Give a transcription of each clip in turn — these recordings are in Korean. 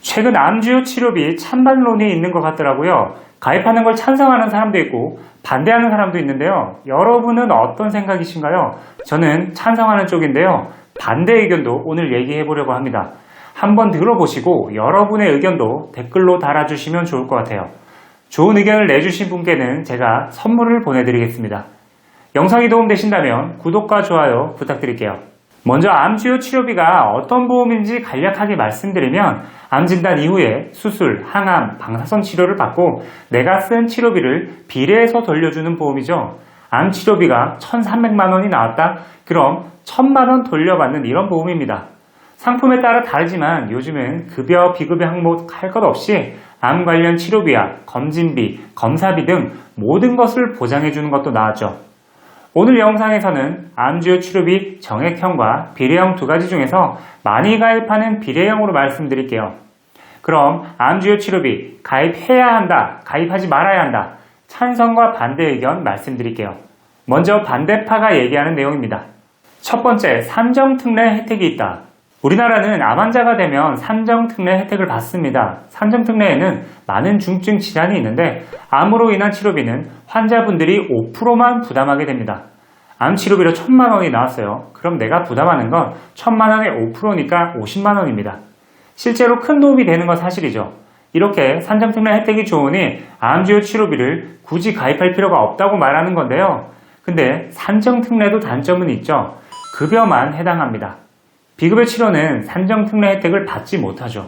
최근 암주요 치료비 찬반론이 있는 것 같더라고요. 가입하는 걸 찬성하는 사람도 있고 반대하는 사람도 있는데요. 여러분은 어떤 생각이신가요? 저는 찬성하는 쪽인데요. 반대 의견도 오늘 얘기해 보려고 합니다. 한번 들어보시고 여러분의 의견도 댓글로 달아주시면 좋을 것 같아요. 좋은 의견을 내주신 분께는 제가 선물을 보내드리겠습니다. 영상이 도움되신다면 구독과 좋아요 부탁드릴게요. 먼저 암주요 치료비가 어떤 보험인지 간략하게 말씀드리면 암 진단 이후에 수술, 항암, 방사선 치료를 받고 내가 쓴 치료비를 비례해서 돌려주는 보험이죠. 암 치료비가 1,300만 원이 나왔다? 그럼 1,000만 원 돌려받는 이런 보험입니다. 상품에 따라 다르지만 요즘은 급여, 비급여 항목 할 것 없이 암 관련 치료비와 검진비, 검사비 등 모든 것을 보장해주는 것도 나왔죠. 오늘 영상에서는 암주요 치료비 정액형과 비례형 두 가지 중에서 많이 가입하는 비례형으로 말씀드릴게요. 그럼 암주요 치료비 가입해야 한다, 가입하지 말아야 한다, 찬성과 반대 의견 말씀드릴게요. 먼저 반대파가 얘기하는 내용입니다. 첫 번째, 산정특례 혜택이 있다. 우리나라는 암 환자가 되면 산정특례 혜택을 받습니다. 산정특례에는 많은 중증 질환이 있는데 암으로 인한 치료비는 환자분들이 5%만 부담하게 됩니다. 암 치료비로 1,000만 원이 나왔어요. 그럼 내가 부담하는 건 1,000만 원의 5%니까 50만 원입니다. 실제로 큰 도움이 되는 건 사실이죠. 이렇게 산정특례 혜택이 좋으니 암주요 치료비를 굳이 가입할 필요가 없다고 말하는 건데요. 근데 산정특례도 단점은 있죠. 급여만 해당합니다. 비급여 치료는 산정특례 혜택을 받지 못하죠.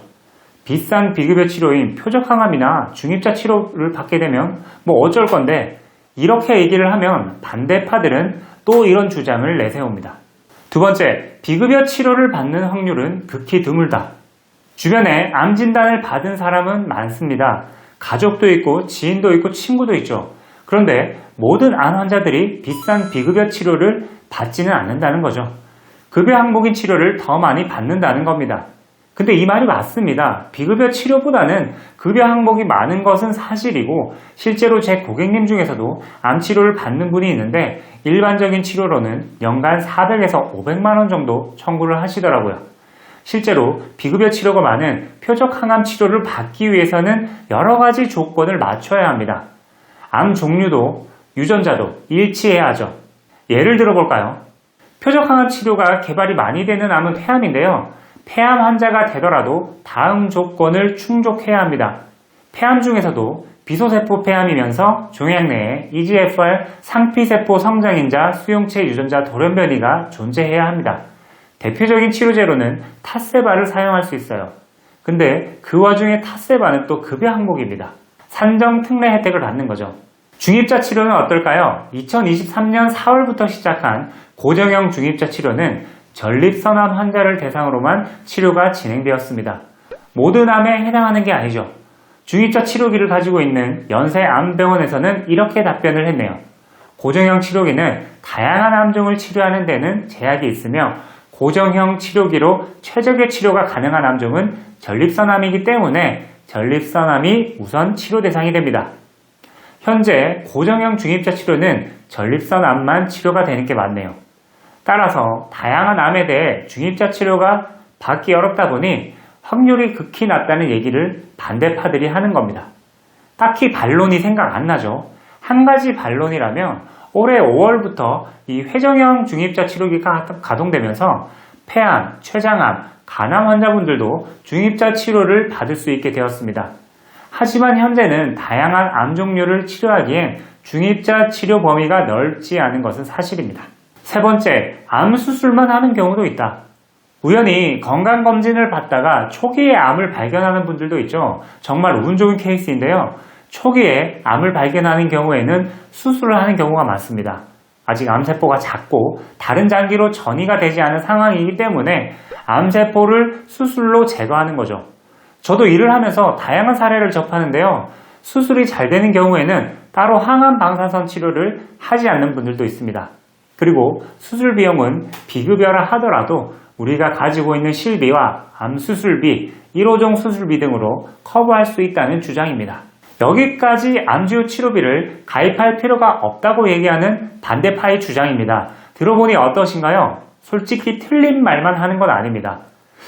비싼 비급여 치료인 표적항암이나 중입자 치료를 받게 되면 뭐 어쩔 건데 이렇게 얘기를 하면 반대파들은 또 이런 주장을 내세웁니다. 두 번째, 비급여 치료를 받는 확률은 극히 드물다. 주변에 암 진단을 받은 사람은 많습니다. 가족도 있고 지인도 있고 친구도 있죠. 그런데 모든 암 환자들이 비싼 비급여 치료를 받지는 않는다는 거죠. 급여 항목인 치료를 더 많이 받는다는 겁니다. 근데 이 말이 맞습니다. 비급여 치료보다는 급여 항목이 많은 것은 사실이고 실제로 제 고객님 중에서도 암 치료를 받는 분이 있는데 일반적인 치료로는 연간 400에서 500만 원 정도 청구를 하시더라고요. 실제로 비급여 치료가 많은 표적 항암 치료를 받기 위해서는 여러 가지 조건을 맞춰야 합니다. 암 종류도 유전자도 일치해야 하죠. 예를 들어볼까요? 표적 항암 치료가 개발이 많이 되는 암은 폐암인데요. 폐암 환자가 되더라도 다음 조건을 충족해야 합니다. 폐암 중에서도 비소세포 폐암이면서 종양 내에 EGFR 상피세포 성장인자 수용체 유전자 돌연변이가 존재해야 합니다. 대표적인 치료제로는 타세바를 사용할 수 있어요. 근데 그 와중에 타세바는 또 급여 항목입니다. 산정특례 혜택을 받는 거죠. 중입자 치료는 어떨까요? 2023년 4월부터 시작한 고정형 중입자 치료는 전립선암 환자를 대상으로만 치료가 진행되었습니다. 모든 암에 해당하는 게 아니죠. 중입자 치료기를 가지고 있는 연세암병원에서는 이렇게 답변을 했네요. 고정형 치료기는 다양한 암종을 치료하는 데는 제약이 있으며 고정형 치료기로 최적의 치료가 가능한 암종은 전립선암이기 때문에 전립선암이 우선 치료 대상이 됩니다. 현재 고정형 중입자 치료는 전립선암만 치료가 되는 게 맞네요. 따라서 다양한 암에 대해 중입자 치료가 받기 어렵다 보니 확률이 극히 낮다는 얘기를 반대파들이 하는 겁니다. 딱히 반론이 생각 안 나죠. 한 가지 반론이라면 올해 5월부터 이 회전형 중입자 치료기가 가동되면서 폐암, 췌장암, 간암 환자분들도 중입자 치료를 받을 수 있게 되었습니다. 하지만 현재는 다양한 암 종류를 치료하기엔 중입자 치료 범위가 넓지 않은 것은 사실입니다. 세 번째, 암 수술만 하는 경우도 있다. 우연히 건강검진을 받다가 초기에 암을 발견하는 분들도 있죠. 정말 운 좋은 케이스인데요. 초기에 암을 발견하는 경우에는 수술을 하는 경우가 많습니다. 아직 암세포가 작고 다른 장기로 전이가 되지 않은 상황이기 때문에 암세포를 수술로 제거하는 거죠. 저도 일을 하면서 다양한 사례를 접하는데요. 수술이 잘 되는 경우에는 따로 항암 방사선 치료를 하지 않는 분들도 있습니다. 그리고 수술 비용은 비급여라 하더라도 우리가 가지고 있는 실비와 암 수술비, 1호종 수술비 등으로 커버할 수 있다는 주장입니다. 여기까지 암주요 치료비를 가입할 필요가 없다고 얘기하는 반대파의 주장입니다. 들어보니 어떠신가요? 솔직히 틀린 말만 하는 건 아닙니다.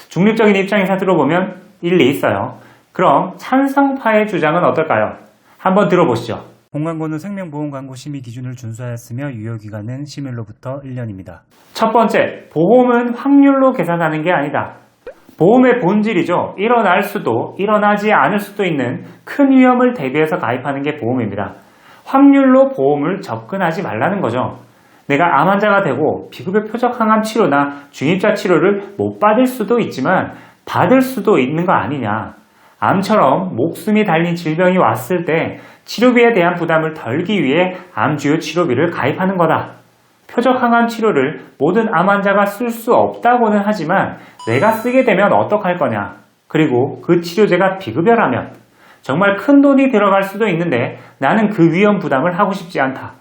중립적인 입장에서 들어보면 일리 있어요. 그럼 찬성파의 주장은 어떨까요? 한번 들어보시죠. 공광고는 생명보험 광고 심의 기준을 준수하였으며 유효기간은 심의로부터 1년입니다. 첫 번째, 보험은 확률로 계산하는 게 아니다. 보험의 본질이죠. 일어날 수도 일어나지 않을 수도 있는 큰 위험을 대비해서 가입하는 게 보험입니다. 확률로 보험을 접근하지 말라는 거죠. 내가 암 환자가 되고 비급여 표적 항암 치료나 중입자 치료를 못 받을 수도 있지만 받을 수도 있는 거 아니냐. 암처럼 목숨이 달린 질병이 왔을 때 치료비에 대한 부담을 덜기 위해 암주요 치료비를 가입하는 거다. 표적 항암 치료를 모든 암 환자가 쓸 수 없다고는 하지만 내가 쓰게 되면 어떡할 거냐. 그리고 그 치료제가 비급여라면 정말 큰 돈이 들어갈 수도 있는데 나는 그 위험 부담을 하고 싶지 않다.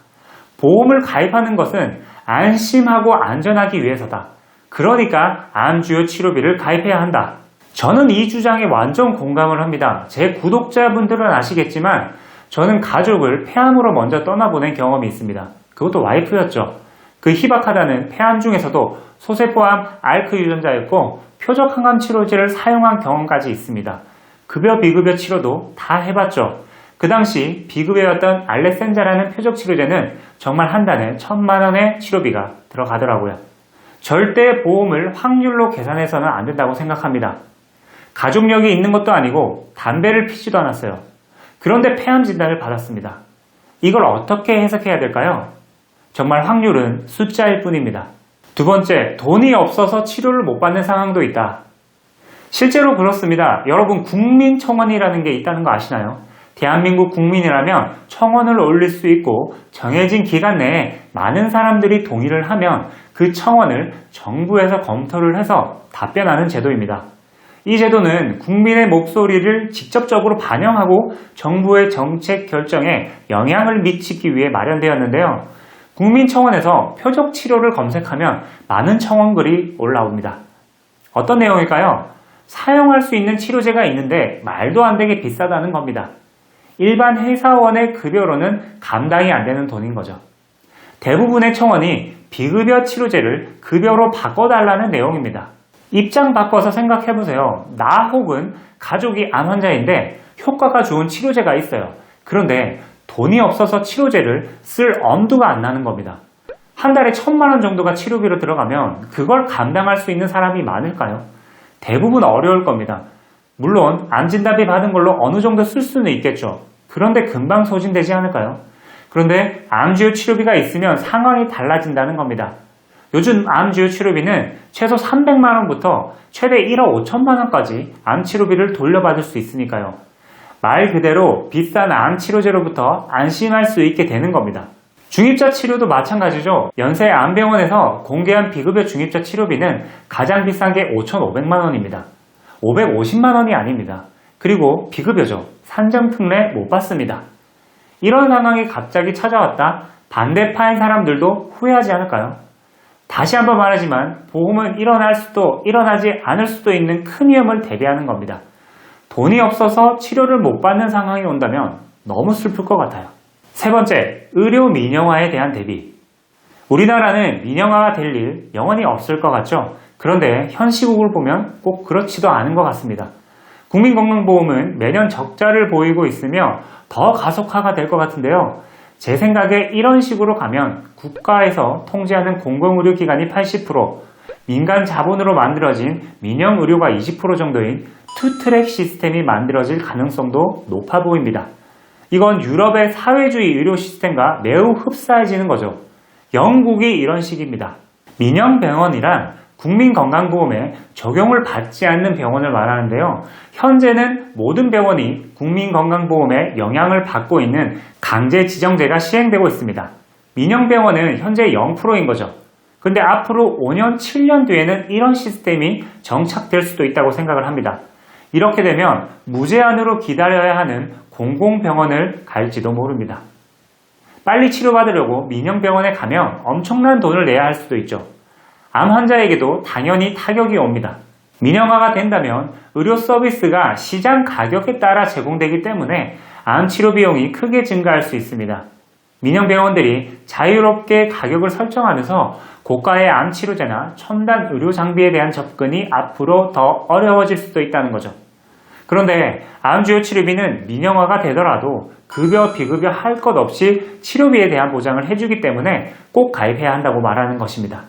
보험을 가입하는 것은 안심하고 안전하기 위해서다. 그러니까 암주요 치료비를 가입해야 한다. 저는 이 주장에 완전 공감을 합니다. 제 구독자분들은 아시겠지만 저는 가족을 폐암으로 먼저 떠나보낸 경험이 있습니다. 그것도 와이프였죠. 그 희박하다는 폐암 중에서도 소세포암 앓크 유전자였고 표적 항암 치료제를 사용한 경험까지 있습니다. 급여 비급여 치료도 다 해봤죠. 그 당시 비급여였던 알렉센자라는 표적 치료제는 정말 한 달에 1,000만 원의 치료비가 들어가더라고요. 절대 보험을 확률로 계산해서는 안 된다고 생각합니다. 가족력이 있는 것도 아니고 담배를 피지도 않았어요. 그런데 폐암 진단을 받았습니다. 이걸 어떻게 해석해야 될까요? 정말 확률은 숫자일 뿐입니다. 두 번째, 돈이 없어서 치료를 못 받는 상황도 있다. 실제로 그렇습니다. 여러분, 국민청원이라는 게 있다는 거 아시나요? 대한민국 국민이라면 청원을 올릴 수 있고 정해진 기간 내에 많은 사람들이 동의를 하면 그 청원을 정부에서 검토를 해서 답변하는 제도입니다. 이 제도는 국민의 목소리를 직접적으로 반영하고 정부의 정책 결정에 영향을 미치기 위해 마련되었는데요. 국민청원에서 표적 치료를 검색하면 많은 청원글이 올라옵니다. 어떤 내용일까요? 사용할 수 있는 치료제가 있는데 말도 안 되게 비싸다는 겁니다. 일반 회사원의 급여로는 감당이 안 되는 돈인 거죠. 대부분의 청원이 비급여 치료제를 급여로 바꿔달라는 내용입니다. 입장 바꿔서 생각해보세요. 나 혹은 가족이 암 환자인데 효과가 좋은 치료제가 있어요. 그런데 돈이 없어서 치료제를 쓸 엄두가 안 나는 겁니다. 한 달에 1,000만 원 정도가 치료비로 들어가면 그걸 감당할 수 있는 사람이 많을까요? 대부분 어려울 겁니다. 물론 암 진단비 받은 걸로 어느 정도 쓸 수는 있겠죠. 그런데 금방 소진되지 않을까요? 그런데 암주요 치료비가 있으면 상황이 달라진다는 겁니다. 요즘 암주요 치료비는 최소 300만 원부터 최대 1억 5천만 원까지 암 치료비를 돌려받을 수 있으니까요. 말 그대로 비싼 암 치료제로부터 안심할 수 있게 되는 겁니다. 중입자 치료도 마찬가지죠. 연세 암병원에서 공개한 비급여 중입자 치료비는 가장 비싼 게 5,500만 원입니다. 550만 원이 아닙니다. 그리고 비급여죠. 산정특례 못 받습니다. 이런 상황이 갑자기 찾아왔다 반대파인 사람들도 후회하지 않을까요? 다시 한번 말하지만 보험은 일어날 수도 일어나지 않을 수도 있는 큰 위험을 대비하는 겁니다. 돈이 없어서 치료를 못 받는 상황이 온다면 너무 슬플 것 같아요. 세 번째, 의료 민영화에 대한 대비. 우리나라는 민영화가 될 일 영원히 없을 것 같죠? 그런데 현 시국을 보면 꼭 그렇지도 않은 것 같습니다. 국민건강보험은 매년 적자를 보이고 있으며 더 가속화가 될 것 같은데요. 제 생각에 이런 식으로 가면 국가에서 통제하는 공공의료기관이 80%, 민간 자본으로 만들어진 민영의료가 20% 정도인 투트랙 시스템이 만들어질 가능성도 높아 보입니다. 이건 유럽의 사회주의 의료 시스템과 매우 흡사해지는 거죠. 영국이 이런 식입니다. 민영병원이란 국민건강보험에 적용을 받지 않는 병원을 말하는데요. 현재는 모든 병원이 국민건강보험에 영향을 받고 있는 강제 지정제가 시행되고 있습니다. 민영병원은 현재 0%인 거죠. 근데 앞으로 5년, 7년 뒤에는 이런 시스템이 정착될 수도 있다고 생각을 합니다. 이렇게 되면 무제한으로 기다려야 하는 공공병원을 갈지도 모릅니다. 빨리 치료받으려고 민영병원에 가면 엄청난 돈을 내야 할 수도 있죠. 암 환자에게도 당연히 타격이 옵니다. 민영화가 된다면 의료 서비스가 시장 가격에 따라 제공되기 때문에 암 치료 비용이 크게 증가할 수 있습니다. 민영병원들이 자유롭게 가격을 설정하면서 고가의 암 치료제나 첨단 의료 장비에 대한 접근이 앞으로 더 어려워질 수도 있다는 거죠. 그런데 암주요 치료비는 민영화가 되더라도 급여, 비급여 할 것 없이 치료비에 대한 보장을 해주기 때문에 꼭 가입해야 한다고 말하는 것입니다.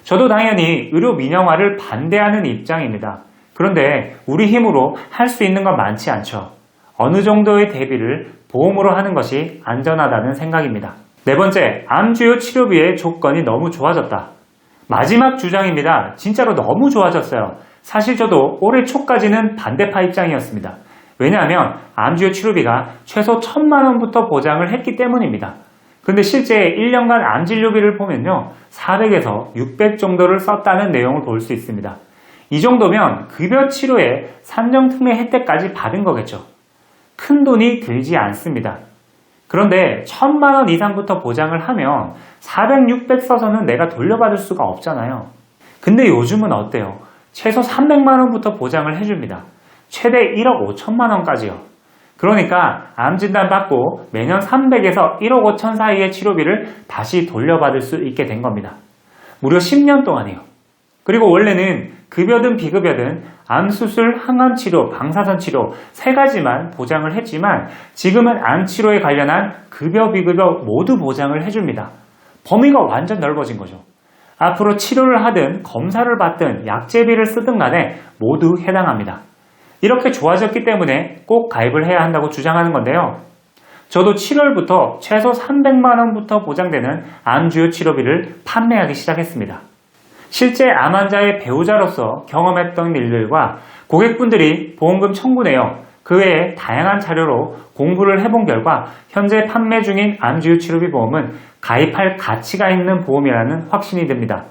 저도 당연히 의료 민영화를 반대하는 입장입니다. 그런데 우리 힘으로 할 수 있는 건 많지 않죠. 어느 정도의 대비를 보험으로 하는 것이 안전하다는 생각입니다. 네 번째, 암주요 치료비의 조건이 너무 좋아졌다. 마지막 주장입니다. 진짜로 너무 좋아졌어요. 사실 저도 올해 초까지는 반대파 입장이었습니다. 왜냐하면 암주요 치료비가 최소 1,000만 원부터 보장을 했기 때문입니다. 그런데 실제 1년간 암진료비를 보면요, 400에서 600 정도를 썼다는 내용을 볼 수 있습니다. 이 정도면 급여 치료에 산정특례 혜택까지 받은 거겠죠. 큰 돈이 들지 않습니다. 그런데 1,000만 원 이상부터 보장을 하면 400, 600 써서는 내가 돌려받을 수가 없잖아요. 근데 요즘은 어때요? 최소 300만 원부터 보장을 해줍니다. 최대 1억 5천만 원까지요. 그러니까 암 진단 받고 매년 300에서 1억 5천 사이의 치료비를 다시 돌려받을 수 있게 된 겁니다. 무려 10년 동안이요. 그리고 원래는 급여든 비급여든 암수술, 항암치료, 방사선 치료 3가지만 보장을 했지만 지금은 암치료에 관련한 급여, 비급여 모두 보장을 해줍니다. 범위가 완전 넓어진 거죠. 앞으로 치료를 하든 검사를 받든 약제비를 쓰든 간에 모두 해당합니다. 이렇게 좋아졌기 때문에 꼭 가입을 해야 한다고 주장하는 건데요. 저도 7월부터 최소 300만 원부터 보장되는 암주요 치료비를 판매하기 시작했습니다. 실제 암 환자의 배우자로서 경험했던 일들과 고객분들이 보험금 청구 내역, 그 외에 다양한 자료로 공부를 해본 결과 현재 판매 중인 암주요 치료비 보험은 가입할 가치가 있는 보험이라는 확신이 듭니다.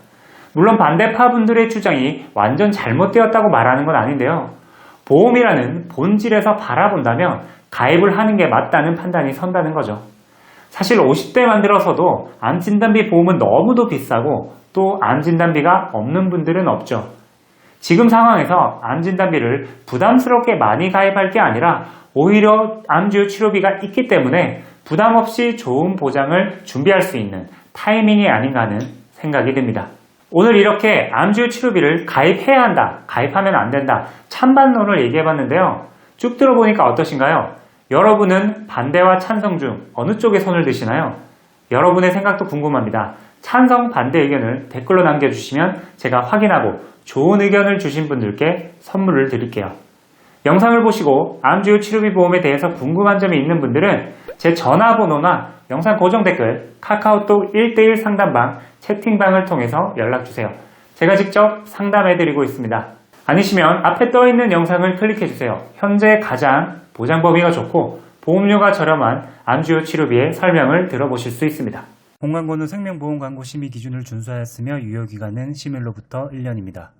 물론 반대파 분들의 주장이 완전 잘못되었다고 말하는 건 아닌데요. 보험이라는 본질에서 바라본다면 가입을 하는 게 맞다는 판단이 선다는 거죠. 사실 50대만 들어서도 암진단비 보험은 너무도 비싸고 또 암진단비가 없는 분들은 없죠. 지금 상황에서 암진단비를 부담스럽게 많이 가입할 게 아니라 오히려 암주요 치료비가 있기 때문에 부담 없이 좋은 보장을 준비할 수 있는 타이밍이 아닌가 하는 생각이 듭니다. 오늘 이렇게 암주요 치료비를 가입해야 한다, 가입하면 안 된다, 찬반론을 얘기해봤는데요. 쭉 들어보니까 어떠신가요? 여러분은 반대와 찬성 중 어느 쪽에 손을 드시나요? 여러분의 생각도 궁금합니다. 찬성, 반대 의견을 댓글로 남겨주시면 제가 확인하고 좋은 의견을 주신 분들께 선물을 드릴게요. 영상을 보시고 암주요 치료비 보험에 대해서 궁금한 점이 있는 분들은 제 전화번호나 영상 고정 댓글, 카카오톡 1:1 상담방, 채팅방을 통해서 연락주세요. 제가 직접 상담해드리고 있습니다. 아니시면 앞에 떠있는 영상을 클릭해주세요. 현재 가장 보장 범위가 좋고 보험료가 저렴한 암주요 치료비의 설명을 들어보실 수 있습니다. 본광고는 생명보험 광고 심의 기준을 준수하였으며 유효기간은 심일로부터 1년입니다.